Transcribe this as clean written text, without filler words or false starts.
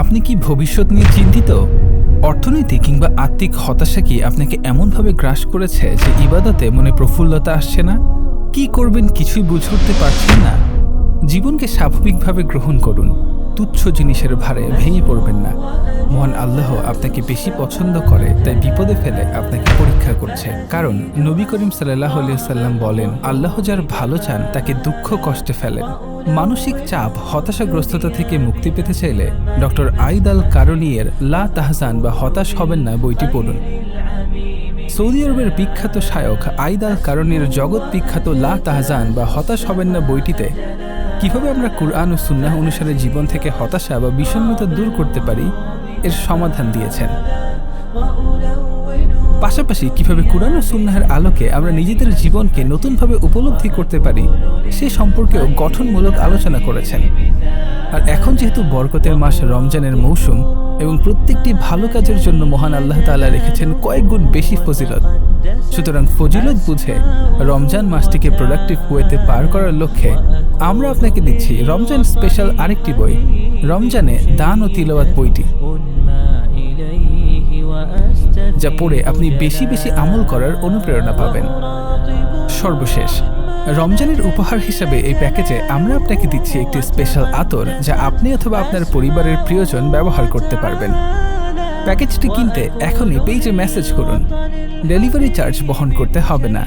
আপনি কি ভবিষ্যৎ নিয়ে চিন্তিত? অর্থনৈতিক কিংবা আত্মিক হতাশা কি আপনাকে এমনভাবে গ্রাস করেছে যে ইবাদতে মনে প্রফুল্লতা আসছে না? কি করবেন কিছুই বুঝে উঠতে পারছেন না? জীবনকে স্বাভাবিকভাবে গ্রহণ করুন। তুচ্ছ জিনিসের ভারে ভেঙে পড়বেন না। মহান আল্লাহ আপনাকে বেশি পছন্দ করে, তাই বিপদে ফেলে আপনাকে পরীক্ষা করছে। কারণ নবী করিম সাল্লাল্লাহু আলাইহি সাল্লাম বলেন, আল্লাহ যার ভালো চান তাকে দুঃখ কষ্টে ফেলেন। মানসিক চাপ, হতাশাগ্রস্ততা থেকে মুক্তি পেতে চাইলে ডক্টর আইদ আল কারনিয়ের লা তাহজান বা হতাশ হবেন না বইটি পড়ুন। সৌদি আরবের বিখ্যাত শায়ক আইদ আল কারনির জগৎ বিখ্যাত লা তাহজান বা হতাশ হবেন না বইটিতে কিভাবে আমরা কুরআন ও সুন্নাহ অনুসারে জীবন থেকে হতাশা বা বিষণ্ণতা দূর করতে পারি এর সমাধান দিয়েছেন। পাশাপাশি কিভাবে কুরআন ও সুন্নাহের আলোকে আমরা নিজেদের জীবনকে নতুনভাবে উপলব্ধি করতে পারি সে সম্পর্কেও গঠনমূলক আলোচনা করেছেন। আর এখন যেহেতু বরকতের মাস রমজানের মৌসুম এবং প্রত্যেকটি ভালো কাজের জন্য মহান আল্লাহ তাআলা রেখেছেন কয়েক গুণ বেশি ফজিলত, সুতরাং ফজিলত বুঝে রমজান মাসটিকে প্রোডাক্টিভ ওয়েতে পার করার লক্ষ্যে আমরা আপনাকে দিচ্ছি রমজান স্পেশাল আরেকটি বই, রমজানে দান ও তিলাওয়াত বইটি, যা পড়ে আপনি বেশি বেশি আমল করার অনুপ্রেরণা পাবেন। সর্বশেষ, রমজানের উপহার হিসাবে এই প্যাকেজে আমরা আপনাকে দিচ্ছি একটি স্পেশাল আতর, যা আপনি অথবা আপনার পরিবারের প্রিয়জন ব্যবহার করতে পারবেন। প্যাকেজটি কিনতে এখনই পেজে মেসেজ করুন। ডেলিভারি চার্জ বহন করতে হবে না।